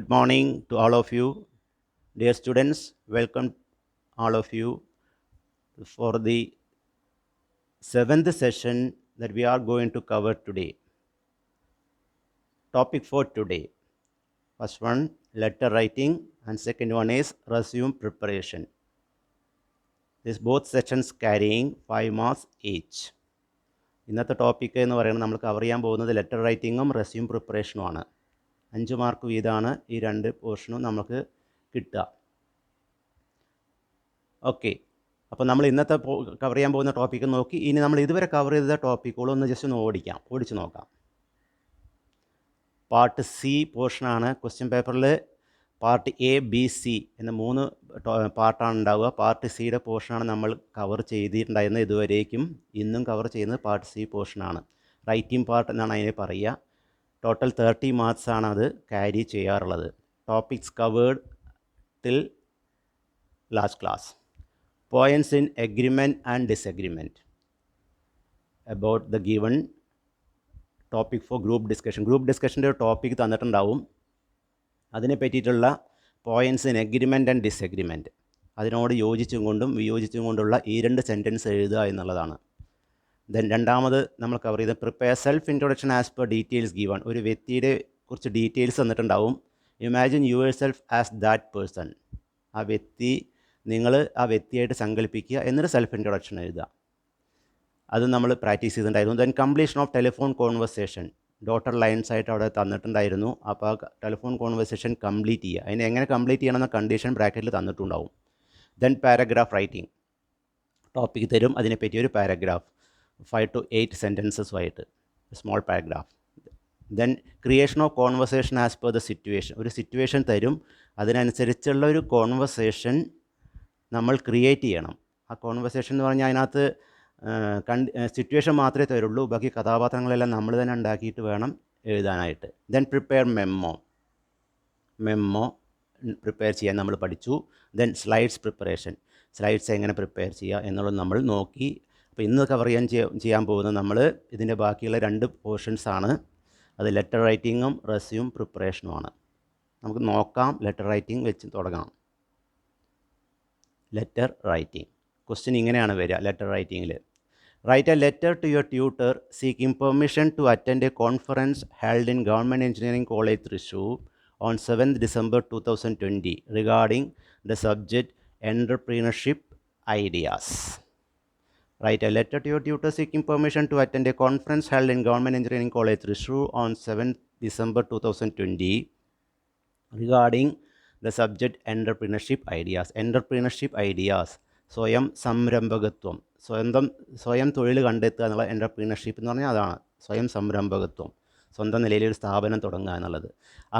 Good morning to all of you. Dear students, welcome all of you for the 7th session that we are going to cover today. Topic for today. First one, letter writing, and second one is resume preparation. These both sessions carrying 5 marks each. ഇന്നത്തെ topic എന്ന് പറയുന്നത് നമ്മൾ cover ചെയ്യാൻ പോകുന്നത് letter റൈറ്റിങ്ങും resume പ്രിപ്പറേഷനുമാണ്. 5 mark വീതമാണ് ഈ രണ്ട് പോർഷനും നമുക്ക് കിട്ടുക. ഓക്കെ, അപ്പോൾ നമ്മൾ ഇന്നത്തെ കവർ ചെയ്യാൻ പോകുന്ന ടോപ്പിക്ക് നോക്കി. ഇനി നമ്മൾ ഇതുവരെ കവർ ചെയ്ത ടോപ്പിക്കുകളൊന്ന് ജസ്റ്റ് ഒന്ന് ഓടിച്ചു നോക്കാം. പാർട്ട് സി പോർഷനാണ്. ക്വസ്റ്റ്യൻ പേപ്പറിൽ പാർട്ട് എ ബി സി എന്ന 3 പാർട്ടാണ് ഉണ്ടാവുക. പാർട്ട് സിയുടെ പോർഷനാണ് നമ്മൾ കവർ ചെയ്തിട്ടുണ്ടായിരുന്നത് ഇതുവരേക്കും. ഇന്നും കവർ ചെയ്യുന്നത് പാർട്ട് സി പോർഷനാണ്. റൈറ്റിംഗ് പാർട്ട് എന്നാണ് അതിനെ പറയുക. ടോട്ടൽ 30 മാർക്സ് ആണ് അത് ക്യാരി ചെയ്യാറുള്ളത്. Topics covered till last class. Points in agreement and disagreement about the given topic for group discussion. Group discussionൻ്റെ ഒരു ടോപ്പിക് തന്നിട്ടുണ്ടാവും. അതിനെ പറ്റിയിട്ടുള്ള points in agreement and disagreement, അതിനോട് യോജിച്ചും കൊണ്ടും വിയോജിച്ചും കൊണ്ടുള്ള ഈ 2 സെൻറ്റൻസ് എഴുതുക എന്നുള്ളതാണ്. ദെൻ രണ്ടാമത് നമ്മൾ കവർ ചെയ്ത് prepare self introduction as per details given. ഒരു വ്യക്തിയുടെ കുറിച്ച് ഡീറ്റെയിൽസ് തന്നിട്ടുണ്ടാവും. Imagine yourself as that person. ആ വ്യക്തി നിങ്ങൾ ആ വ്യക്തിയായിട്ട് സങ്കല്പിക്കുക, എന്നിട്ട് സെൽഫ് ഇൻട്രൊഡക്ഷൻ എഴുതുക. അത് നമ്മൾ പ്രാക്ടീസ് ചെയ്തിട്ടുണ്ടായിരുന്നു. Then completion of telephone conversation, daughter lines ആയിട്ട് അവിടെ തന്നിട്ടുണ്ടായിരുന്നു. അപ്പോൾ ആ ടെലിഫോൺ കോൺവെർസേഷൻ കംപ്ലീറ്റ് ചെയ്യുക. അതിനെ എങ്ങനെ കംപ്ലീറ്റ് ചെയ്യണമെന്ന കണ്ടീഷൻ ബ്രാക്കറ്റിൽ തന്നിട്ടുണ്ടാവും. ദെൻ പാരഗ്രാഫ് റൈറ്റിംഗ് ടോപ്പിക് തരും. അതിനെപ്പറ്റി ഒരു പാരഗ്രാഫ് 5 to 8 സെൻറ്റൻസസുമായിട്ട് small paragraph. Then creation of conversation as per the situation. ഒരു സിറ്റുവേഷൻ തരും, അതിനനുസരിച്ചുള്ള ഒരു കോൺവെർസേഷൻ നമ്മൾ ക്രിയേറ്റ് ചെയ്യണം. ആ കോൺവെർസേഷൻ എന്ന് പറഞ്ഞാൽ അതിനകത്ത് സിറ്റുവേഷൻ മാത്രമേ തരുള്ളൂ, ബാക്കി കഥാപാത്രങ്ങളെല്ലാം നമ്മൾ തന്നെ ഉണ്ടാക്കിയിട്ട് വേണം എഴുതാനായിട്ട്. ദെൻ പ്രിപ്പയർ മെമ്മോ പ്രിപ്പയർ ചെയ്യാൻ നമ്മൾ പഠിച്ചു. ദെൻ സ്ലൈഡ്സ് പ്രിപ്പറേഷൻ, സ്ലൈഡ്സ് എങ്ങനെ പ്രിപ്പയർ ചെയ്യുക എന്നുള്ളത് നമ്മൾ നോക്കി. അപ്പോൾ ഇന്ന് കവർ ചെയ്യാൻ പോകുന്നത് നമ്മൾ ഇതിൻ്റെ ബാക്കിയുള്ള 2 പോർഷൻസാണ്. അത് ലെറ്റർ റൈറ്റിങ്ങും റെസ്യൂം പ്രിപ്പറേഷനുമാണ്. നമുക്ക് നോക്കാം. ലെറ്റർ റൈറ്റിംഗ് വെച്ച് തുടങ്ങാം. ലെറ്റർ റൈറ്റിംഗ് ക്വസ്റ്റ്യൻ ഇങ്ങനെയാണ് വരിക. ലെറ്റർ റൈറ്റിങ്ങിൽ write a letter to your tutor seeking permission to attend a conference held in government engineering college Thrissur on 7th December 2020 regarding the subject entrepreneurship ideas. Write a letter to your tutor seeking permission to attend a conference held in Government Engineering College Thrissur on 7th December 2020 regarding the subject entrepreneurship ideas. Entrepreneurship ideas, സ്വയം സംരംഭകത്വം, സ്വയം തൊഴിൽ കണ്ടെത്തുക എന്നുള്ള entrepreneurship എന്ന് പറഞ്ഞാൽ അതാണ് സ്വയം സംരംഭകത്വം, സ്വന്തം നിലയിൽ ഒരു സ്ഥാപനം തുടങ്ങുക എന്നുള്ളത്.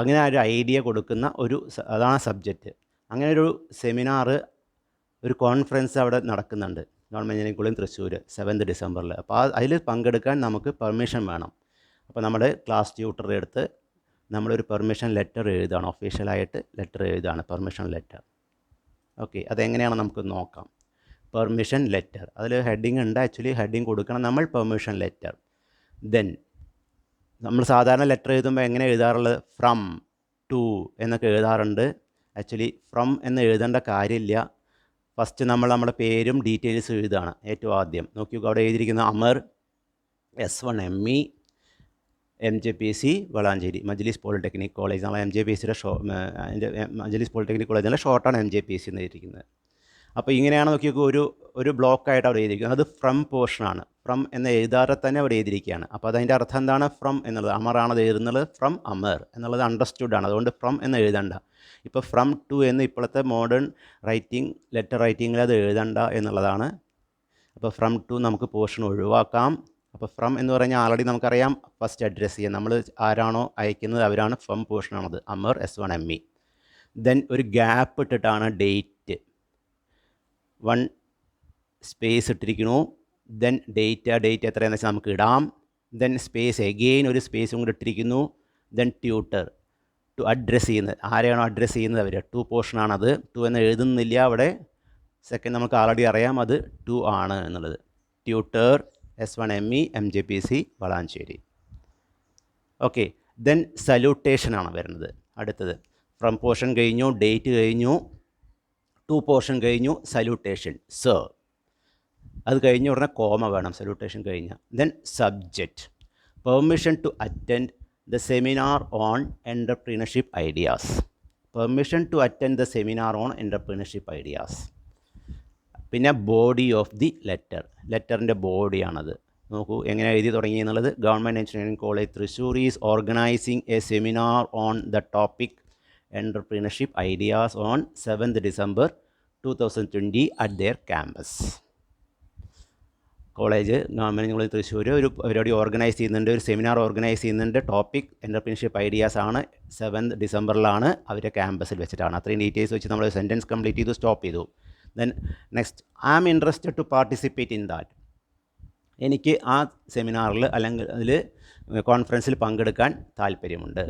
അങ്ങനെ ഒരു ഐഡിയ കൊടുക്കുന്ന അതാണ് സബ്ജക്റ്റ്. അങ്ങനെ ഒരു സെമിനാർ, ഒരു കോൺഫറൻസ് അവിടെ നടക്കുന്നുണ്ട് government engineering college Thrissur 7th December. അപ്പോൾ അതിൽ പങ്കെടുക്കാൻ നമുക്ക് പെർമിഷൻ വേണം. അപ്പോൾ നമ്മുടെ ക്ലാസ് ട്യൂട്ടറുടെ അടുത്ത് നമ്മളൊരു പെർമിഷൻ ലെറ്റർ എഴുതുകയാണ്. ഒഫീഷ്യലായിട്ട് ലെറ്റർ എഴുതുകയാണ്, പെർമിഷൻ ലെറ്റർ. ഓക്കെ, അതെങ്ങനെയാണ് നമുക്ക് നോക്കാം. പെർമിഷൻ ലെറ്റർ, അതിൽ ഹെഡിങ് ഉണ്ട്. ആക്ച്വലി ഹെഡിങ് കൊടുക്കണം നമ്മൾ, പെർമിഷൻ ലെറ്റർ. ദെൻ നമ്മൾ സാധാരണ ലെറ്റർ എഴുതുമ്പോൾ എങ്ങനെ എഴുതാറുള്ളത്? ഫ്രം, ടു എന്നൊക്കെ എഴുതാറുണ്ട്. ആക്ച്വലി ഫ്രം എന്ന് എഴുതേണ്ട കാര്യമില്ല. ഫസ്റ്റ് നമ്മുടെ പേരും ഡീറ്റെയിൽസ് എഴുതുകയാണ് ഏറ്റവും ആദ്യം. നോക്കിയോ, അവിടെ എഴുതിയിരിക്കുന്ന Amar S1 ME MJPC Valanchery മജ്ലിസ് പോളിടെക്നിക് കോളേജ്. നമ്മൾ MJPCയുടെ മജ്ലിസ് പോളിടെക്നിക് കോളേജിൻ്റെ ഷോർട്ടാണ് MJPC എന്ന് എഴുതിയിരിക്കുന്നത്. അപ്പോൾ ഇങ്ങനെയാണ് നോക്കിയൊക്കെ ഒരു ബ്ലോക്കായിട്ട് അവിടെ എഴുതിയിരിക്കുന്നത്. അത് ഫ്രം പോർഷനാണ്. ഫ്രം എന്ന് എഴുതാതെ തന്നെ അവിടെ എഴുതിയിരിക്കുകയാണ്. അപ്പോൾ അതിൻ്റെ അർത്ഥം എന്താണ്? ഫ്രം എന്നുള്ളത് അമറാണത് എഴുതുന്നത്. ഫ്രം അമർ എന്നുള്ളത് അണ്ടർസ്റ്റുഡാണ്. അതുകൊണ്ട് ഫ്രം എന്ന് എഴുതണ്ട. ഇപ്പോൾ ഫ്രം ടു എന്ന് ഇപ്പോഴത്തെ മോഡേൺ റൈറ്റിംഗ് ലെറ്റർ റൈറ്റിങ്ങിൽ അത് എഴുതണ്ട എന്നുള്ളതാണ്. അപ്പോൾ ഫ്രം ടു നമുക്ക് പോർഷൻ ഒഴിവാക്കാം. അപ്പോൾ ഫ്രം എന്ന് പറഞ്ഞാൽ ആൾറെഡി നമുക്കറിയാം ഫസ്റ്റ് അഡ്രസ്സ് ചെയ്യാം. നമ്മൾ ആരാണോ അയക്കുന്നത് അവരാണ് ഫ്രം പോർഷനാണത്. Amar S1 ME. ദെൻ ഒരു ഗ്യാപ്പ് ഇട്ടിട്ടാണ് ഡേറ്റ് 1 സ്പേസ് ഇട്ടിരിക്കുന്നു. ദെൻ ഡേറ്റ് എത്രയാണെന്ന് വെച്ചാൽ നമുക്ക് ഇടാം. ദെൻ സ്പേസ് എഗെയിൻ ഒരു സ്പേസും കൂടി ഇട്ടിരിക്കുന്നു. ദെൻ ട്യൂട്ടർ, ടു അഡ്രസ്സ് ചെയ്യുന്നത് ആരെയാണോ അഡ്രസ്സ് ചെയ്യുന്നത് അവർ. 2 പോർഷനാണത്. 2 എന്ന് എഴുതുന്നില്ല അവിടെ. സെക്കൻഡ് നമുക്ക് ആൾറെഡി അറിയാം അത് 2 ആണ് എന്നുള്ളത്. Tutor S1 ME MJPC Valanchery. Okay, then സല്യൂട്ടേഷനാണ് വരുന്നത് അടുത്തത്. ഫ്രം പോർഷൻ കഴിഞ്ഞു, ഡേറ്റ് കഴിഞ്ഞു, ടു പോർഷൻ കഴിഞ്ഞു, സല്യൂട്ടേഷൻ സർ. അത് കഴിഞ്ഞ ഉടനെ കോമ വേണം സല്യൂട്ടേഷൻ കഴിഞ്ഞാൽ. Then subject, permission to attend the seminar on entrepreneurship ideas. Permission to attend the seminar on entrepreneurship ideas. പിന്നെ ബോഡി ഓഫ് ദി ലെറ്റർ, ലെറ്ററിൻ്റെ ബോഡിയാണത്. നോക്കൂ എങ്ങനെ എഴുതി തുടങ്ങി എന്നുള്ളത്. Government engineering college Thrissur is organising a seminar on the topic entrepreneurship ideas on 7th December 2020 at there campus. College government college Thrissur ഒരു പരിപാടി ഓർഗനൈസ് ചെയ്യുന്നുണ്ട്, ഒരു സെമിനാർ ഓർഗനൈസ് ചെയ്യുന്നുണ്ട്. ടോപ്പിക് എൻ്റർപ്രീനർഷിപ്പ് ഐഡിയാസ് ആണ്. 7th December അവരുടെ ക്യാമ്പസിൽ വെച്ചിട്ടാണ്. അത്രയും ഡീറ്റെയിൽസ് വെച്ച് നമ്മൾ സെൻറ്റൻസ് കംപ്ലീറ്റ് ചെയ്തു, സ്റ്റോപ്പ് ചെയ്തു. Then next, I am interested to participate in that. എനിക്ക് ആ സെമിനാറിൽ അല്ലെങ്കിൽ അതിൽ കോൺഫറൻസിൽ പങ്കെടുക്കാൻ താല്പര്യമുണ്ട്.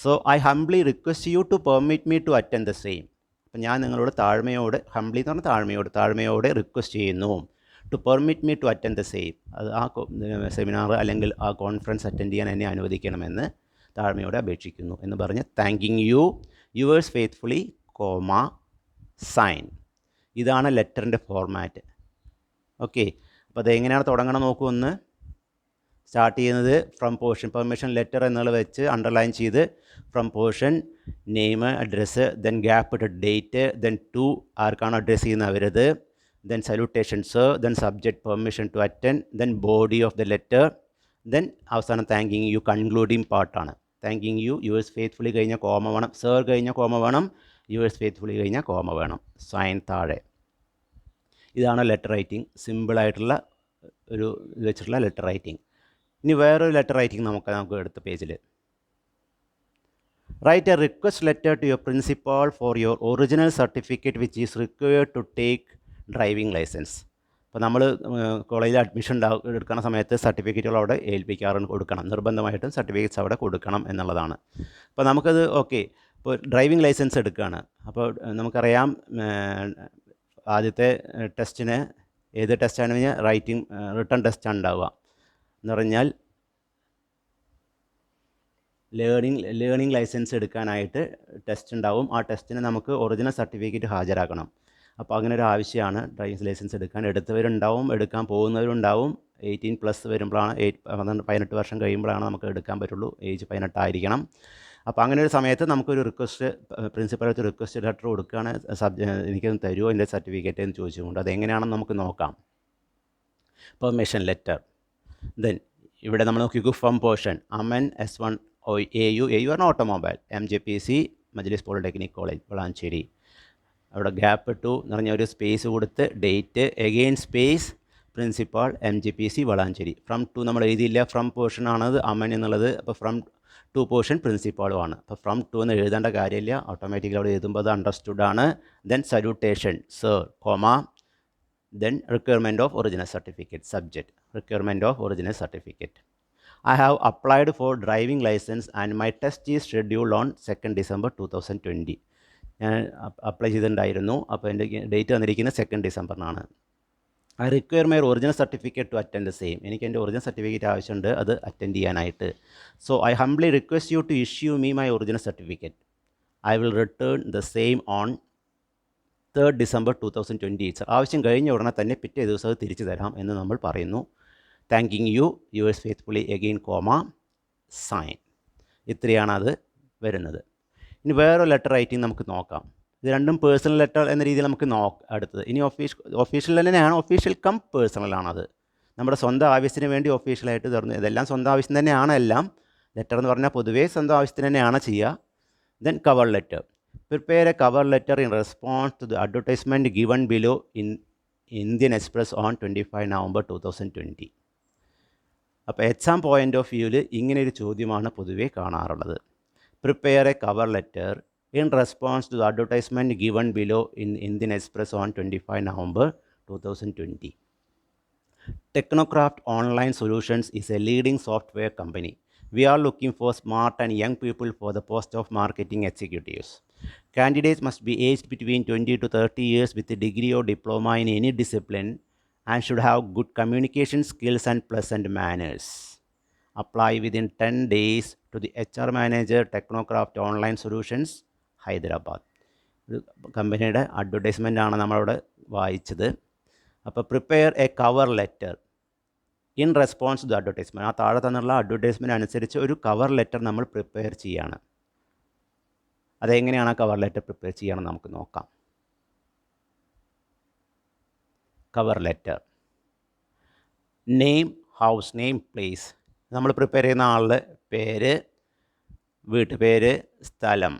So I humbly request you to permit me to attend the same. അപ്പം ഞാൻ നിങ്ങളോട് ഹംബ്ലി എന്ന് പറഞ്ഞാൽ താഴ്മയോടെ റിക്വസ്റ്റ് ചെയ്യുന്നു. To permit me to attend the same, അത് ആ സെമിനാർ അല്ലെങ്കിൽ ആ കോൺഫറൻസ് അറ്റൻഡ് ചെയ്യാൻ എന്നെ അനുവദിക്കണമെന്ന് താഴ്മയോടെ അപേക്ഷിക്കുന്നു എന്ന് പറഞ്ഞ് thanking you, yours faithfully, comma, sign. ഇതാണ് ലെറ്ററിൻ്റെ ഫോർമാറ്റ്. ഓക്കെ, അപ്പോൾ അതെങ്ങനെയാണ് തുടങ്ങണം നോക്കൂ. ഒന്ന് സ്റ്റാർട്ട് ചെയ്യുന്നത് ഫ്രം പോർഷൻ, പെർമിഷൻ ലെറ്റർ എന്നുള്ളത് വെച്ച് അണ്ടർലൈൻ ചെയ്ത് from portion, name, address, then gap ഇട്ട് ഡേറ്റ്, ദെൻ ടു ആർക്കാണ് അഡ്രസ്സ് ചെയ്യുന്നത് അവരത്, then salutation sir, then subject permission to attend, then body of the letter, then അവസാനം താങ്കിങ് യു, കൺക്ലൂഡിങ് പാർട്ടാണ്. Thanking you, yours faithfully കഴിഞ്ഞ comma വേണം, sir കഴിഞ്ഞ comma വേണം, യുവേഴ്സ് ഫെയ്ത്ത്ഫുള്ളി കഴിഞ്ഞ കോമ വേണം, സൈൻ താഴെ. ഇതാണ് ലെറ്റർ റൈറ്റിംഗ്, സിമ്പിളായിട്ടുള്ള ഒരു ഇത് വെച്ചിട്ടുള്ള ലെറ്റർ റൈറ്റിംഗ്. ഇനി വേറൊരു ലെറ്റർ റൈറ്റിംഗ് നമുക്ക് അടുത്ത പേജിൽ. Write a request letter to your principal for your original certificate which is required to take driving licence. അപ്പോൾ നമ്മൾ കോളേജിൽ അഡ്മിഷൻ എടുക്കുന്ന സമയത്ത് സർട്ടിഫിക്കറ്റുകൾ അവിടെ കൊടുക്കണം, നിർബന്ധമായിട്ടും സർട്ടിഫിക്കറ്റ്സ് അവിടെ കൊടുക്കണം എന്നുള്ളതാണ്. അപ്പോൾ നമുക്കത് ഓക്കെ, ഇപ്പോൾ ഡ്രൈവിംഗ് ലൈസൻസ് എടുക്കുകയാണ്. അപ്പോൾ നമുക്കറിയാം ആദ്യത്തെ ടെസ്റ്റിന് ഏത് ടെസ്റ്റാണെന്ന് കഴിഞ്ഞാൽ റിട്ടൺ ടെസ്റ്റാണ് ഉണ്ടാവുക. എന്ന് പറഞ്ഞാൽ ലേണിംഗ് ലൈസൻസ് എടുക്കാനായിട്ട് ടെസ്റ്റ് ഉണ്ടാവും. ആ ടെസ്റ്റിന് നമുക്ക് ഒറിജിനൽ സർട്ടിഫിക്കറ്റ് ഹാജരാക്കണം. അപ്പോൾ അങ്ങനെ ഒരു ആവശ്യമാണ് ഡ്രൈവിംഗ് ലൈസൻസ് എടുക്കാൻ. എടുത്തവരുണ്ടാവും, എടുക്കാൻ പോകുന്നവരുണ്ടാവും. 18+ വരുമ്പോഴാണ്, 18 വർഷം കഴിയുമ്പോഴാണ് നമുക്ക് എടുക്കാൻ പറ്റുള്ളൂ. ഏജ് 18 ആയിരിക്കണം. അപ്പോൾ അങ്ങനെ ഒരു സമയത്ത് നമുക്കൊരു റിക്വസ്റ്റ്, പ്രിൻസിപ്പലായിട്ട് റിക്വസ്റ്റ് ലെറ്റർ കൊടുക്കുകയാണ്, എനിക്കൊന്ന് തരുമോ എൻ്റെ സർട്ടിഫിക്കറ്റ് എന്ന് ചോദിച്ചുകൊണ്ട്. അതെങ്ങനെയാണെന്ന് നമുക്ക് നോക്കാം. Permission letter. ദെൻ ഇവിടെ നമ്മൾ നോക്കിക്കൂ, from portion Aman S1 AU ആണ് automobile, MJPC Majlis polytechnic college Valanchery. അവിടെ ഗ്യാപ്പ് ഇട്ടു എന്ന് പറഞ്ഞാൽ ഒരു സ്പേസ് കൊടുത്ത് date, again space, principal MJPC Valanchery. From to നമ്മൾ എഴുതിയില്ല, ഫ്രം പോർഷൻ ആണത് അമൻ എന്നുള്ളത്. അപ്പോൾ ഫ്രം ടു പോർഷൻ പ്രിൻസിപ്പാളുമാണ്. അപ്പോൾ ഫ്രം ടു എന്ന് എഴുതേണ്ട കാര്യമില്ല, ഓട്ടോമാറ്റിക്കലി അവിടെ എഴുതുമ്പോൾ അത് അണ്ടർസ്റ്റുഡ് ആണ്. Then salutation sir, comma, then requirement of original certificate, subject requirement of original certificate. I have applied for driving license and my test is scheduled on 2nd December 2020. ഞാൻ apply ചെയ്തിട്ടുണ്ടായിരുന്നു. അപ്പോൾ എൻ്റെ date വന്നിരിക്കുന്നത് 2nd December. I require my original certificate to attend the same. എനിക്ക് എൻ്റെ original certificate ആവശ്യമുണ്ട് അത് attend ചെയ്യാനായിട്ട്. So I humbly request you to issue me my original certificate. I will return the same on 3rd December 2020. ആവശ്യം കഴിഞ്ഞ ഉടനെ തന്നെ പിറ്റേ ദിവസം അത് തിരിച്ചു തരാം എന്ന് നമ്മൾ പറയുന്നു. Thanking you, yours faithfully, again comma, sign. ഇത്രയാണ് അത് വരുന്നത്. ഇനി വേറൊരു ലെറ്റർ റൈറ്റിംഗ് നമുക്ക് നോക്കാം. ഇത് രണ്ടും പേഴ്സണൽ ലെറ്റർ എന്ന രീതിയിൽ നമുക്ക് അടുത്തത്. ഇനി ഒഫീഷ്യൽ തന്നെയാണ്, ഒഫീഷ്യൽ കം പേഴ്സണലാണത്. നമ്മുടെ സ്വന്തം ആവശ്യത്തിന് വേണ്ടി ഒഫീഷ്യലായിട്ട് തരുന്നു. ഇതെല്ലാം സ്വന്തം ആവശ്യം തന്നെയാണ്. എല്ലാം ലെറ്റർ എന്ന് പറഞ്ഞാൽ പൊതുവേ സ്വന്തം ആവശ്യത്തിന് തന്നെയാണ് ചെയ്യുക. Then cover letter. Prepare a cover letter in response to the advertisement given below in Indian Express on 25 November 2020. അപ്പോൾ എക്സാം പോയിൻ്റ് ഓഫ് വ്യൂവിൽ ഇങ്ങനെയൊരു ചോദ്യമാണ് പൊതുവേ കാണാറുള്ളത്. Prepare a cover letter in response to the advertisement given below in Indian Express on 25 November 2020. Technocraft Online Solutions is a leading software company. We are looking for smart and young people for the post of marketing executives. Candidates must be aged between 20 to 30 years with a degree or diploma in any discipline and should have good communication skills and pleasant manners. Apply within 10 days to the HR manager, Technocraft Online Solutions, Hyderabad. ഒരു കമ്പനിയുടെ അഡ്വർടൈസ്മെൻ്റാണ് നമ്മളവിടെ വായിച്ചത്. അപ്പോൾ prepare a cover letter in response to the advertisement. ആ താഴെ തന്നുള്ള advertisement അനുസരിച്ച് ഒരു കവർ ലെറ്റർ നമ്മൾ പ്രിപ്പയർ ചെയ്യാണ്. അതെങ്ങനെയാണ് ആ കവർ ലെറ്റർ പ്രിപ്പയർ ചെയ്യണം നമുക്ക് നോക്കാം. Cover letter, name, house name, place. നമ്മൾ പ്രിപ്പയർ ചെയ്യുന്ന ആളുടെ പേര്, വീട്ടുപേര്, സ്ഥലം.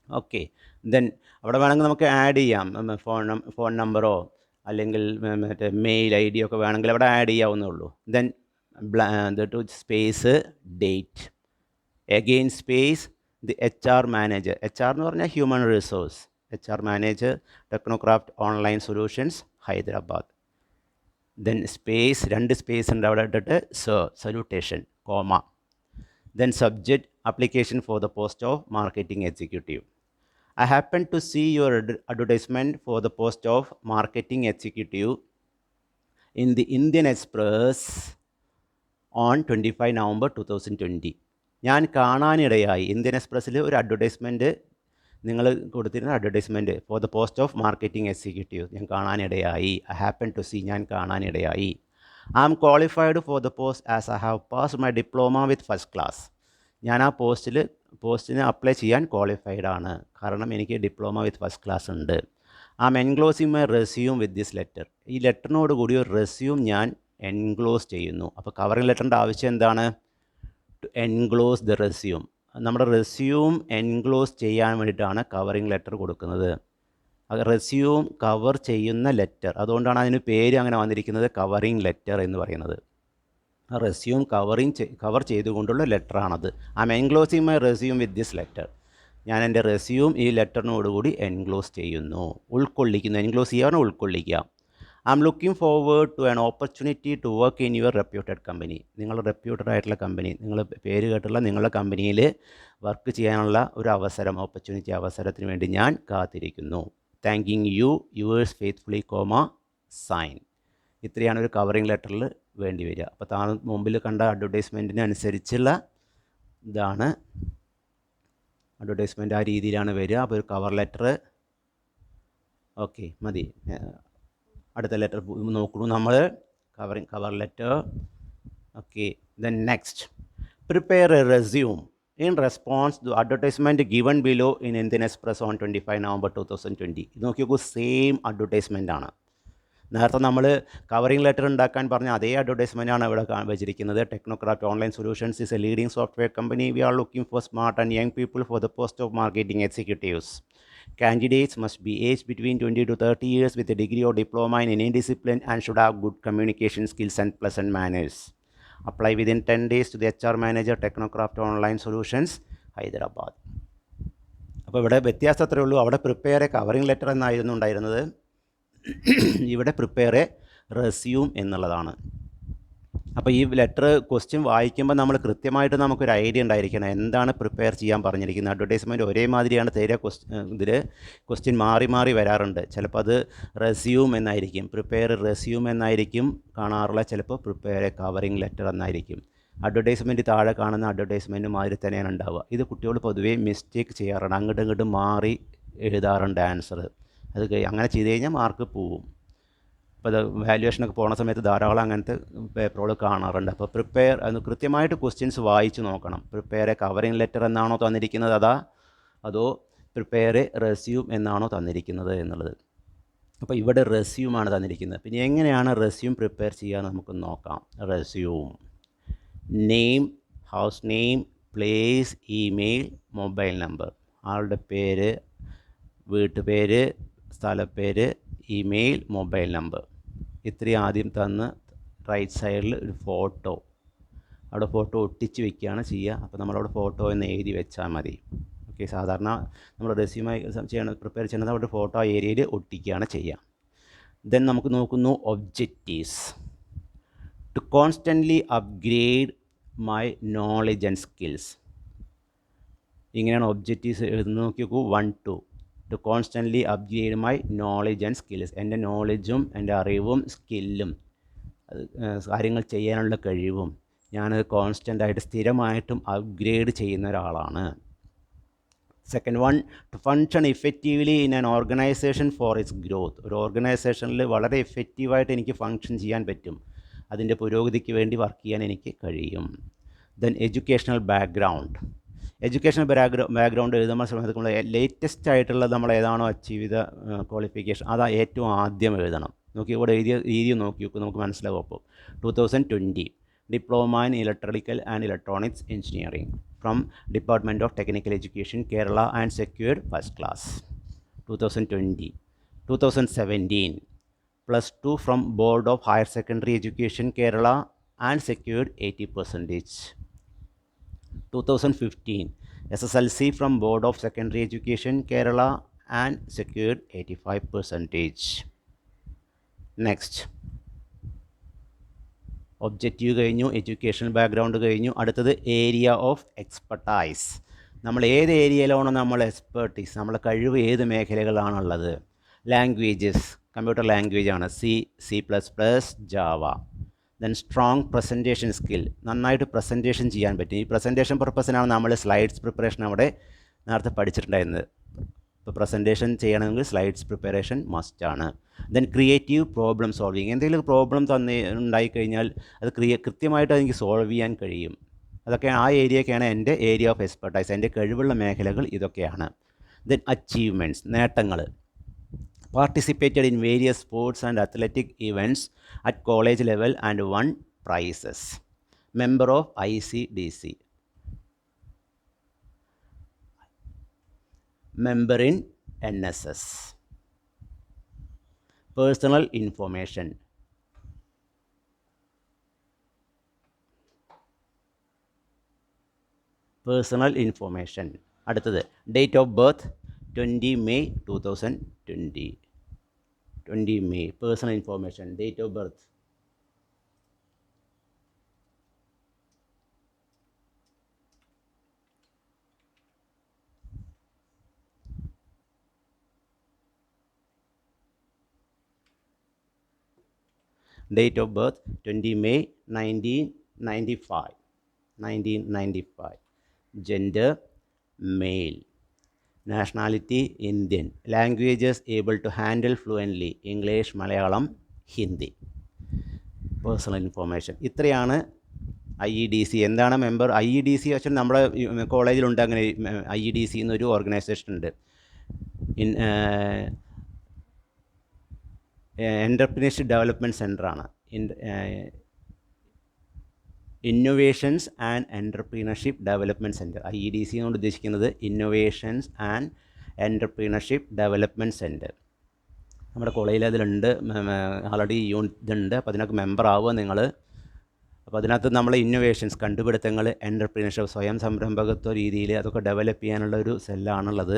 ഓക്കെ. ദെൻ അവിടെ വേണമെങ്കിൽ നമുക്ക് ആഡ് ചെയ്യാം ഫോൺ നമ്പറോ അല്ലെങ്കിൽ മറ്റേ മെയിൽ ID ഒക്കെ വേണമെങ്കിൽ അവിടെ ആഡ് ചെയ്യാവുന്നേ ഉള്ളൂ. Then space, date, again space, the HR manager. HR എന്ന് പറഞ്ഞാൽ human resource. HR manager, Technocraft online solutions, Hyderabad. Then space, 2 space ഉണ്ട് അവിടെ ഇട്ടിട്ട് salutation, comma. Then subject, application for the post of marketing executive. I happen to see your advertisement for the post of marketing executive in the Indian Express on 25 November 2020. ഞാൻ കാണാനിടയായി Indian എക്സ്പ്രസ്സിൽ ഒരു advertisement നിങ്ങൾ കൊടുത്തിരുന്ന advertisement four the post of marketing executive ഞാൻ കാണാനിടയായി. I happen to see, ഞാൻ കാണാനിടയായി. I am qualified for the post as I have passed my diploma with first class. ഞാൻ ആ പോസ്റ്റിന് അപ്ലൈ ചെയ്യാൻ ക്വാളിഫൈഡ് ആണ്, കാരണം എനിക്ക് ഡിപ്ലോമ വിത്ത് ഫസ്റ്റ് ക്ലാസ് ഉണ്ട്. I am enclosing my resume with this letter. ഈ ലെറ്ററിനോട് കൂടി ഒരു റെസ്യൂം ഞാൻ എൻക്ലോസ് ചെയ്യുന്നു. അപ്പോൾ കവറിംഗ് ലെറ്ററിൻ്റെ ആവശ്യം എന്താണ്? To enclose the resume. നമ്മുടെ റെസ്യൂം എൻക്ലോസ് ചെയ്യാൻ വേണ്ടിയിട്ടാണ് കവറിംഗ് ലെറ്റർ കൊടുക്കുന്നത്. അത് റെസ്യൂം കവർ ചെയ്യുന്ന ലെറ്റർ, അതുകൊണ്ടാണ് അതിന് പേര് അങ്ങനെ വന്നിരിക്കുന്നത്, കവറിംഗ് ലെറ്റർ എന്ന് പറയുന്നത്. റെസ്യൂം കവർ ചെയ്തുകൊണ്ടുള്ള ലെറ്ററാണത്. I'm enclosing my resume with this letter. ഞാൻ എൻ്റെ റെസ്യൂം ഈ ലെറ്ററിനോടുകൂടി എൻക്ലോസ് ചെയ്യുന്നു, ഉൾക്കൊള്ളിക്കുന്നു. എൻക്ലോസ് ചെയ്യാൻ ഉൾക്കൊള്ളിക്കുക. I'm looking forward to an opportunity to work in your reputed company. നിങ്ങളുടെ റെപ്യൂട്ടഡ് ആയിട്ടുള്ള കമ്പനി, നിങ്ങൾ പേര് കേട്ടുള്ള നിങ്ങളുടെ കമ്പനിയിൽ വർക്ക് ചെയ്യാനുള്ള ഒരു അവസരം, ഓപ്പർച്യൂണിറ്റി അവസരത്തിന് വേണ്ടി ഞാൻ കാത്തിരിക്കുന്നു. Thanking you, yours faithfully, sign. ഇത്രയാണ് ഒരു കവറിംഗ് ലെറ്ററിൽ വേണ്ടി വരിക. അപ്പോൾ താഴെ മുമ്പിൽ കണ്ട അഡ്വർടൈസ്മെൻറ്റിന് അനുസരിച്ചുള്ള ഇതാണ് അഡ്വർടൈസ്മെൻറ്റ്, ആ രീതിയിലാണ് വരിക. അപ്പോൾ ഒരു കവർ ലെറ്റർ. ഓക്കെ, മതി. അടുത്ത ലെറ്റർ നോക്കുന്നു നമ്മൾ, cover letter. Okay, then next, prepare a resume in response to advertisement given below in Indian Express on 25 November 2020. ഇത് നോക്കി നോക്കൂ, സെയിം അഡ്വർടൈസ്മെൻ്റ് ആണ്. നേരത്തെ നമ്മൾ കവറിംഗ് ലെറ്റർ ഉണ്ടാക്കാൻ പറഞ്ഞ അതേ അഡ്വർടൈസ്മെൻറ്റാണ് ഇവിടെ വെച്ചിരിക്കുന്നത്. Technocraft online solutions is a leading software company. We are looking for smart and young people for the post of marketing executives. Candidates must be aged between 20 to 30 years with a degree or diploma in any discipline and should have good communication skills and pleasant manners. Apply within 10 days to the HR manager, Technocraft Online Solutions, Hyderabad. അപ്പോൾ ഇവിടെ വ്യത്യാസം അത്രയേ ഉള്ളൂ. അവിടെ prepare A covering letter എന്നായിരുന്നു ഉണ്ടായിരുന്നത്, ഇവിടെ prepare a resume എന്നുള്ളതാണ്. അപ്പോൾ ഈ ലെറ്റർ ക്വസ്റ്റ്യൻ വായിക്കുമ്പോൾ നമ്മൾ കൃത്യമായിട്ട് നമുക്കൊരു ഐഡിയ ഉണ്ടായിരിക്കണം എന്താണ് പ്രിപ്പയർ ചെയ്യാൻ പറഞ്ഞിരിക്കുന്നത്. അഡ്വർടൈസ്മെൻറ്റ് ഒരേ മാതിരിയാണ് തരിക, ഇതിൽ ക്വസ്റ്റ്യൻ മാറി മാറി വരാറുണ്ട്. ചിലപ്പോൾ അത് റെസ്യൂം എന്നായിരിക്കും, പ്രിപ്പയർ റെസ്യൂം എന്നായിരിക്കും കാണാറുള്ള, ചിലപ്പോൾ പ്രിപ്പയർ എ കവറിംഗ് ലെറ്റർ എന്നായിരിക്കും. അഡ്വർടൈസ്മെൻറ്റ് താഴെ കാണുന്ന അഡ്വർടൈസ്മെൻറ്റ് മാതിരി തന്നെയാണ് ഉണ്ടാവുക. ഇത് കുട്ടികൾ പൊതുവേ മിസ്റ്റേക്ക് ചെയ്യാറുണ്ട്, അങ്ങോട്ടും ഇങ്ങോട്ടും മാറി എഴുതാറുണ്ട് ആൻസർ. അത് അങ്ങനെ ചെയ്ത് കഴിഞ്ഞാൽ മാർക്ക് പോവും. അപ്പോൾ അത് വാല്യുവേഷനൊക്കെ പോകുന്ന സമയത്ത് ധാരാളം അങ്ങനത്തെ പേപ്പറുകൾ കാണാറുണ്ട്. അപ്പോൾ പ്രിപ്പയർ അത് കൃത്യമായിട്ട് ക്വസ്റ്റ്യൻസ് വായിച്ച് നോക്കണം. പ്രിപ്പയർ എ കവറിംഗ് ലെറ്റർ എന്നാണോ തന്നിരിക്കുന്നത് അതോ പ്രിപ്പയർ എ റെസ്യൂം എന്നാണോ തന്നിരിക്കുന്നത് എന്നുള്ളത്. അപ്പോൾ ഇവിടെ റെസ്യൂമാണ് തന്നിരിക്കുന്നത്. പിന്നെ എങ്ങനെയാണ് റെസ്യൂം പ്രിപ്പയർ ചെയ്യുക നമുക്ക് നോക്കാം. Resume, name, house name, place, email, mobile number. ആളുടെ പേര്, വീട്ടുപേര്, സ്ഥലപ്പേര്, ഇമെയിൽ, മൊബൈൽ നമ്പർ. ഇത്രയും ആദ്യം തന്ന് റൈറ്റ് സൈഡിൽ ഒരു ഫോട്ടോ, അവിടെ ഫോട്ടോ ഒട്ടിച്ച് വെക്കുകയാണ് ചെയ്യുക. അപ്പോൾ നമ്മളവിടെ ഫോട്ടോ എന്ന് എഴുതി വെച്ചാൽ മതി. ഓക്കെ, സാധാരണ നമ്മൾ റെസ്യൂമായി പ്രിപ്പയർ ചെയ്യുന്നത് അവിടെ ഫോട്ടോ ആ ഏരിയയിൽ ഒട്ടിക്കുകയാണ് ചെയ്യുക. ദെൻ നമുക്ക് നോക്കുന്നു objectives. To constantly upgrade my knowledge and skills. ഇങ്ങനെയാണ് ഒബ്ജക്റ്റീവ്സ് എഴുതുന്നത്. നോക്കി നോക്കൂ, 1, 2. To constantly upgrade my knowledge and skills. എൻ്റെ നോളജും എൻ്റെ അറിവും സ്കില്ലും, കാര്യങ്ങൾ ചെയ്യാനുള്ള കഴിവും ഞാനത് കോൺസ്റ്റൻ്റായിട്ട് സ്ഥിരമായിട്ടും അപ്ഗ്രേഡ് ചെയ്യുന്ന ഒരാളാണ്. Second one, two function effectively in an organization for its growth. ഒരു ഓർഗനൈസേഷനിൽ വളരെ എഫക്റ്റീവായിട്ട് എനിക്ക് ഫങ്ഷൻ ചെയ്യാൻ പറ്റും, അതിൻ്റെ പുരോഗതിക്ക് വേണ്ടി വർക്ക് ചെയ്യാൻ എനിക്ക് കഴിയും. Then educational background. Educational background എഴുതുമ്പോൾ സമയത്ത് ലേറ്റസ്റ്റ് ആയിട്ടുള്ള നമ്മൾ ഏതാണോ അച്ചീവ് ചെയ്ത ക്വാളിഫിക്കേഷൻ അതാ ഏറ്റവും ആദ്യം എഴുതണം. നോക്കി ഇവിടെ എഴുതിയ രീതി നോക്കി നോക്കും, നമുക്ക് മനസ്സിലാവും. അപ്പോൾ 2020 diploma in electrical and electronics engineering from department of technical education Kerala and secured first class. 2020. 2017 +2 from Board of Higher Secondary Education Kerala and secured 80%. 2015 SSLC from Board of Secondary Education Kerala and secured 85%. Next, objective കഴിഞ്ഞു, educational background കഴിഞ്ഞു. അടുത്തത് area of expertise. നമ്മൾ ഏത് ഏരിയയിലാണോ നമ്മൾ expertise, നമ്മളെ കഴിവ് ഏത് മേഖലകളാണുള്ളത്. Languages, computer language ആണ് C++, Java. Then strong presentation skill, നന്നായിട്ട് പ്രസൻറ്റേഷൻ ചെയ്യാൻ പറ്റും. ഈ പ്രസൻറ്റേഷൻ പർപ്പസിനാണ് നമ്മൾ സ്ലൈഡ്സ് പ്രിപ്പറേഷൻ അവിടെ നേരത്തെ പഠിച്ചിട്ടുണ്ടായിരുന്നത്. ഇപ്പോൾ പ്രസൻറ്റേഷൻ ചെയ്യണമെങ്കിൽ സ്ലൈഡ്സ് പ്രിപ്പറേഷൻ മസ്റ്റാണ്. Then creative problem solving. എന്തെങ്കിലും പ്രോബ്ലം ഉണ്ടായിക്കഴിഞ്ഞാൽ അത് കൃത്യമായിട്ട് എനിക്ക് സോൾവ് ചെയ്യാൻ കഴിയും. അതൊക്കെ ആ ഏരിയയൊക്കെയാണ് എൻ്റെ ഏരിയ ഓഫ് എക്സ്പെർട്ടൈസ്, എൻ്റെ കഴിവുള്ള മേഖലകൾ ഇതൊക്കെയാണ്. ദെൻ അച്ചീവ്മെൻറ്റ്സ്, നേട്ടങ്ങൾ. Participated in various sports and athletic events at college level and won prizes. Member of ICDC. Member in NSS. Personal information. Personal information. അടുത്തത് date of birth 20 May 2020. 20 May. Personal information. Date of birth. Date of birth 20 May 1995. 1995. Gender male. Nationality Indian. Languages able to handle fluently English, Malayalam, Hindi. Personal information. ഇത്രയാണ് IEDC. എന്താണ് member? IEDC വെച്ചാൽ നമ്മുടെ കോളേജിലുണ്ട് അങ്ങനെ IEDC എന്നൊരു organisation ഉണ്ട്. Entrepreneurship development സെൻ്ററാണ്. Innovations and entrepreneurship development centre. IEDC കൊണ്ട് ഉദ്ദേശിക്കുന്നത് innovations and entrepreneurship development centre. നമ്മുടെ കോളേജിൽ അതിലുണ്ട്, ആൾറെഡി ഇതുണ്ട്. അപ്പോൾ അതിനൊക്കെ മെമ്പർ ആവുക നിങ്ങൾ. അപ്പോൾ അതിനകത്ത് നമ്മൾ ഇന്നൊവേഷൻസ്, കണ്ടുപിടുത്തങ്ങൾ, എൻ്റർപ്രീനർഷിപ്പ്, സ്വയം സംരംഭകത്വ രീതിയിൽ അതൊക്കെ ഡെവലപ്പ് ചെയ്യാനുള്ള ഒരു സെല്ലാണുള്ളത്.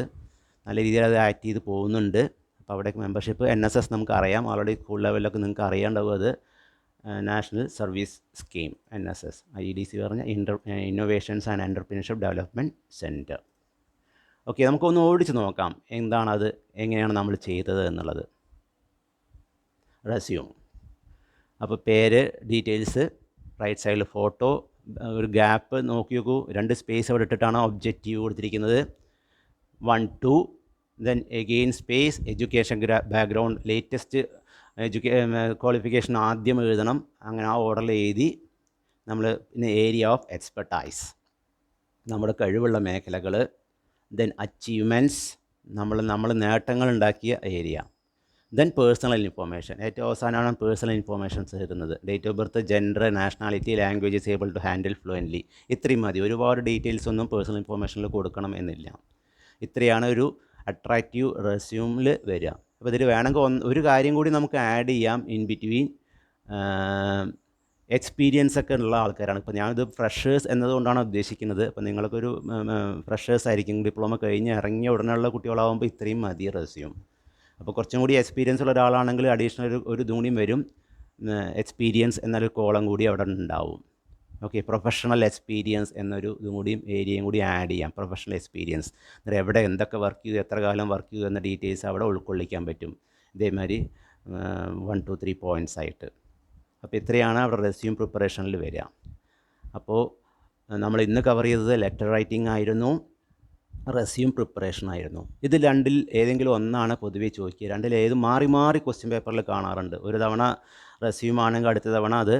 നല്ല രീതിയിൽ അത് ആക്ട് ചെയ്ത് പോകുന്നുണ്ട്. അപ്പോൾ അവിടേക്ക് മെമ്പർഷിപ്പ്. NSS നമുക്കറിയാം, ഓൾറെഡി സ്കൂൾ ലെവലിലൊക്കെ നിങ്ങൾക്ക് അറിയാണ്ടാവും. അത് national service scheme NSS. IEDC പറഞ്ഞ innovations and entrepreneurship development centre. Okay, നമുക്കൊന്ന് ഓടിച്ച് നോക്കാം എന്താണത്, എങ്ങനെയാണ് നമ്മൾ ചെയ്തത് എന്നുള്ളത്. റെസ്യൂം. അപ്പോൾ പേര്, ഡീറ്റെയിൽസ്, റൈറ്റ് സൈഡിൽ ഫോട്ടോ, ഒരു ഗ്യാപ്പ് നോക്കി നോക്കൂ, 2 സ്പേസ് അവിടെ ഇട്ടിട്ടാണ് ഒബ്ജക്റ്റീവ് കൊടുത്തിരിക്കുന്നത്. 1, 2. Then again space, education background, latest qualification ആദ്യം എഴുതണം. അങ്ങനെ ആ ഓർഡറിൽ എഴുതി നമ്മൾ പിന്നെ ഏരിയ ഓഫ് എക്സ്പെർട്ടൈസ്, നമ്മുടെ കഴിവുള്ള മേഖലകൾ. ദെൻ അച്ചീവ്മെൻറ്റ്സ്, നമ്മൾ നേട്ടങ്ങളുണ്ടാക്കിയ ഏരിയ. ദെൻ പേഴ്സണൽ ഇൻഫോർമേഷൻ, ഏറ്റവും അവസാനമാണ് പേഴ്സണൽ ഇൻഫോർമേഷൻസ് തരുന്നത്. Date of birth, gender, nationality, languages able to handle fluently. ഇത്രയും മതി. ഒരുപാട് ഡീറ്റെയിൽസ് ഒന്നും പേഴ്സണൽ ഇൻഫോർമേഷനിൽ കൊടുക്കണം എന്നില്ല. ഇത്രയാണ് ഒരു അട്രാക്റ്റീവ് റെസ്യൂമിൽ വരിക. അപ്പോൾ ഇതിൽ വേണമെങ്കിൽ ഒരു കാര്യം കൂടി നമുക്ക് ആഡ് ചെയ്യാം ഇൻ ബിറ്റ്വീൻ. എക്സ്പീരിയൻസ് ഒക്കെ ഉള്ള ആൾക്കാരാണ്. ഇപ്പോൾ ഞാനിത് ഫ്രഷേഴ്സ് എന്നതുകൊണ്ടാണ് ഉദ്ദേശിക്കുന്നത്. അപ്പോൾ നിങ്ങൾക്കൊരു ഫ്രഷേഴ്സ് ആയിരിക്കും, ഡിപ്ലോമ കഴിഞ്ഞ് ഇറങ്ങിയ ഉടനെയുള്ള കുട്ടികളാകുമ്പോൾ ഇത്രയും മതി റെസ്യൂം. അപ്പോൾ കുറച്ചും കൂടി എക്സ്പീരിയൻസ് ഉള്ള ഒരാളാണെങ്കിൽ അഡീഷണൽ ഒരു ഇതും കൂടിയും വരും, എക്സ്പീരിയൻസ് എന്നൊരു കോളം കൂടി അവിടെ ഉണ്ടാവും. ഓക്കെ, പ്രൊഫഷണൽ എക്സ്പീരിയൻസ് എന്നൊരു ഇതും കൂടിയും ഏരിയയും കൂടി ആഡ് ചെയ്യാം. പ്രൊഫഷണൽ എക്സ്പീരിയൻസ്, എന്നിട്ട് എവിടെ എന്തൊക്കെ വർക്ക് ചെയ്തു, എത്ര കാലം വർക്ക് ചെയ്തു എന്ന ഡീറ്റെയിൽസ് അവിടെ ഉൾക്കൊള്ളിക്കാൻ പറ്റും. ഇതേമാതിരി 1, 2, 3 പോയിൻറ്റ്സ് ആയിട്ട്. അപ്പോൾ ഇത്രയാണ് അവിടെ റെസ്യൂം പ്രിപ്പറേഷനിൽ വരിക. അപ്പോൾ നമ്മൾ ഇന്ന് കവർ ചെയ്തത് ലെറ്റർ റൈറ്റിംഗ് ആയിരുന്നു. റെസ്യൂം പ്രിപ്പറേഷൻ ആയിരുന്നു. ഇത് രണ്ടിൽ ഏതെങ്കിലും ഒന്നാണ് പൊതുവേ ചോദിക്കുക. രണ്ടിൽ ഏത് മാറി മാറി ക്വസ്റ്റ്യൻ പേപ്പറിൽ കാണാറുണ്ട്. ഒരു തവണ റെസ്യൂം ആണെങ്കിൽ അടുത്ത തവണ അത്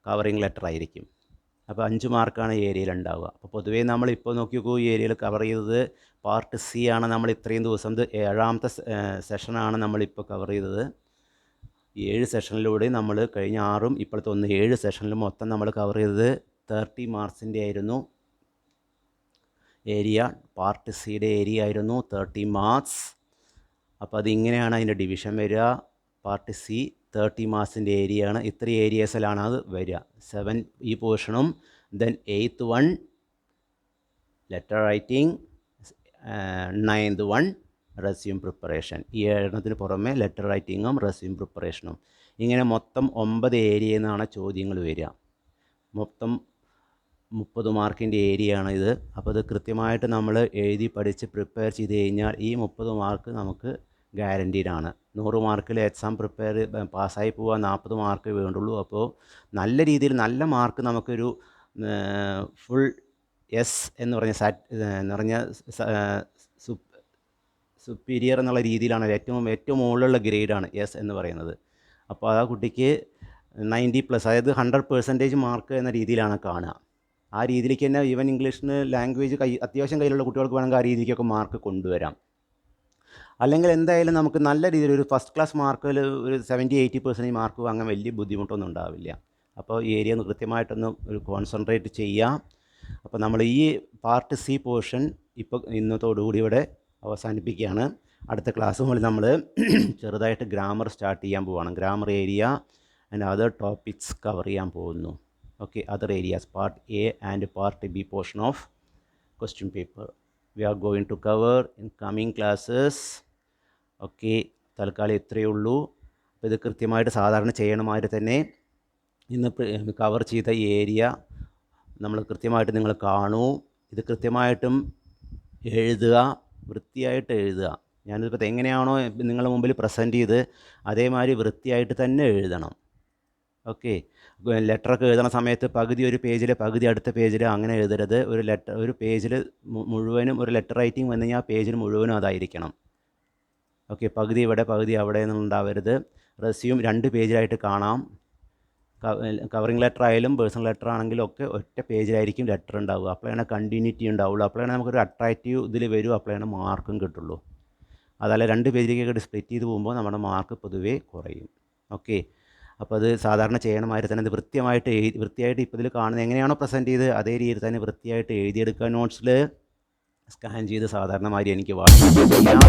കവറിങ് ലെറ്റർ ആയിരിക്കും. അപ്പോൾ 5 മാർക്കാണ് ഈ ഏരിയയിൽ ഉണ്ടാവുക. അപ്പോൾ പൊതുവേ നമ്മളിപ്പോൾ നോക്കി നോക്കൂ, ഈ ഏരിയയിൽ കവർ ചെയ്തത് പാർട്ട് സി ആണ്. നമ്മൾ ഇത്രയും ദിവസം ഇത് 7ാമത്തെ സെഷനാണ് നമ്മളിപ്പോൾ കവർ ചെയ്തത്. 7 സെഷനിലൂടെ നമ്മൾ കഴിഞ്ഞ 6ഉം ഇപ്പോഴത്തെ 7 സെഷനിലും മൊത്തം നമ്മൾ കവർ ചെയ്തത് 30 മാർക്സിൻ്റെ ആയിരുന്നു ഏരിയ. പാർട്ട് സിയുടെ ഏരിയ ആയിരുന്നു 30 മാർക്സ്. അപ്പോൾ അതിങ്ങനെയാണ് അതിൻ്റെ ഡിവിഷൻ വരിക. പാർട്ട് സി 30 മാർക്സിൻ്റെ ഏരിയ ആണ്. ഇത്ര ഏരിയസിലാണ് അത് വരിക. 7 ഈ പോർഷനും then 8th one letter writing, 9th one resume preparation. ഈ 7 പുറമെ ലെറ്റർ റൈറ്റിങ്ങും റെസ്യൂം പ്രിപ്പറേഷനും. ഇങ്ങനെ മൊത്തം 9 ഏരിയയിൽ നിന്നാണ് ചോദ്യങ്ങൾ വരിക. മൊത്തം 30 മാർക്കിൻ്റെ ഏരിയ ആണ് ഇത്. അപ്പോൾ ഇത് കൃത്യമായിട്ട് നമ്മൾ എഴുതി പഠിച്ച് പ്രിപ്പയർ ചെയ്ത് കഴിഞ്ഞാൽ ഈ 30 മാർക്ക് നമുക്ക് ഗ്യാരൻറ്റീഡാണ്. 100 മാർക്കിൽ എക്സാം പ്രിപ്പയർ പാസ്സായി പോകാൻ 40 മാർക്ക് വേണ്ടുള്ളൂ. അപ്പോൾ നല്ല രീതിയിൽ നല്ല മാർക്ക് നമുക്കൊരു ഫുൾ എസ് എന്ന് പറഞ്ഞ സുപ്പീരിയർ എന്നുള്ള രീതിയിലാണ് ഏറ്റവും മുകളിലുള്ള ഗ്രേഡാണ് എസ് എന്ന് പറയുന്നത്. അപ്പോൾ ആ കുട്ടിക്ക് 90+, അതായത് 100% മാർക്ക് എന്ന രീതിയിലാണ് കാണുക. ആ രീതിയിലേക്ക് തന്നെ ഈവൻ ഇംഗ്ലീഷിന് ലാംഗ്വേജ് അത്യാവശ്യം കയ്യിലുള്ള കുട്ടികൾക്ക് വേണമെങ്കിൽ ആ രീതിക്കൊക്കെ മാർക്ക് കൊണ്ടുവരാം. അല്ലെങ്കിൽ എന്തായാലും നമുക്ക് നല്ല രീതിയിൽ ഒരു ഫസ്റ്റ് ക്ലാസ് മാർക്കിൽ ഒരു 70-80% മാർക്ക് വാങ്ങാൻ വലിയ ബുദ്ധിമുട്ടൊന്നും ഉണ്ടാവില്ല. അപ്പോൾ ഈ ഏരിയ ഒന്ന് കൃത്യമായിട്ടൊന്ന് ഒരു കോൺസെൻട്രേറ്റ് ചെയ്യാം. അപ്പോൾ നമ്മൾ ഈ പാർട്ട് സി പോർഷൻ ഇപ്പോൾ ഇന്നത്തോടുകൂടി ഇവിടെ അവസാനിപ്പിക്കുകയാണ്. അടുത്ത ക്ലാസ് മുതൽ നമ്മൾ ചെറുതായിട്ട് ഗ്രാമർ സ്റ്റാർട്ട് ചെയ്യാൻ പോവുകയാണ്. Grammar area and other topics cover ചെയ്യാൻ പോകുന്നു. Okay, other areas part A and part B portion of question paper we are going to cover in coming classes. Okay, തൽക്കാലം ഇത്രയേ ഉള്ളൂ. അപ്പോൾ ഇത് കൃത്യമായിട്ട് സാധാരണ ചെയ്യണമാതിരി തന്നെ ഇന്ന് കവർ ചെയ്ത ഈ ഏരിയ നമ്മൾ കൃത്യമായിട്ട് നിങ്ങൾ കാണൂ. ഇത് കൃത്യമായിട്ടും എഴുതുക, വൃത്തിയായിട്ട് എഴുതുക. ഞാനിതിപ്പോൾ എങ്ങനെയാണോ നിങ്ങളുടെ മുമ്പിൽ പ്രസൻറ്റ് ചെയ്ത് അതേമാതിരി വൃത്തിയായിട്ട് തന്നെ എഴുതണം. ഓക്കെ, ലെറ്ററൊക്കെ എഴുതുന്ന സമയത്ത് പകുതി ഒരു പേജിൽ പകുതി അടുത്ത പേജിൽ അങ്ങനെ എഴുതരുത്. ഒരു പേജിൽ മുഴുവനും ഒരു ലെറ്റർ റൈറ്റിംഗ് വന്നു കഴിഞ്ഞാൽ ആ പേജിൽ മുഴുവനും അതായിരിക്കണം. ഓക്കെ, പകുതി ഇവിടെ പകുതി അവിടെ നിന്നുണ്ടാവരുത്. റെസ്യൂം 2 പേജിലായിട്ട് കാണാം. കവറിങ് ലെറ്റർ ആയാലും പേഴ്സണൽ ലെറ്റർ ആണെങ്കിലും ഒക്കെ ഒറ്റ പേജിലായിരിക്കും ലെറ്റർ ഉണ്ടാവുക. അപ്പോഴാണ് കണ്ടിന്യൂറ്റി ഉണ്ടാവുള്ളൂ. അപ്പോഴാണ് നമുക്കൊരു അട്രാക്റ്റീവ് ഇതിൽ വരും. അപ്പോഴാണ് മാർക്കും കിട്ടുള്ളൂ. അതല്ല 2 പേജിലേക്കൊക്കെ സ്പ്ലിറ്റ് ചെയ്ത് പോകുമ്പോൾ നമ്മുടെ മാർക്ക് പൊതുവേ കുറയും. ഓക്കെ, അപ്പോൾ അത് സാധാരണ ചെയ്യണമാതിരി തന്നെ ഇത് വൃത്തിയായിട്ട് ഇപ്പോൾ ഇതിൽ കാണുന്നത് എങ്ങനെയാണോ പ്രസൻറ്റ് ചെയ്ത് അതേ രീതിയിൽ തന്നെ വൃത്തിയായിട്ട് എഴുതിയെടുക്കുക. നോട്ട്സിൽ സ്കാൻ ചെയ്ത് സാധാരണ മാതിരി എനിക്ക് വാട്സാപ്പ് ചെയ്യാം.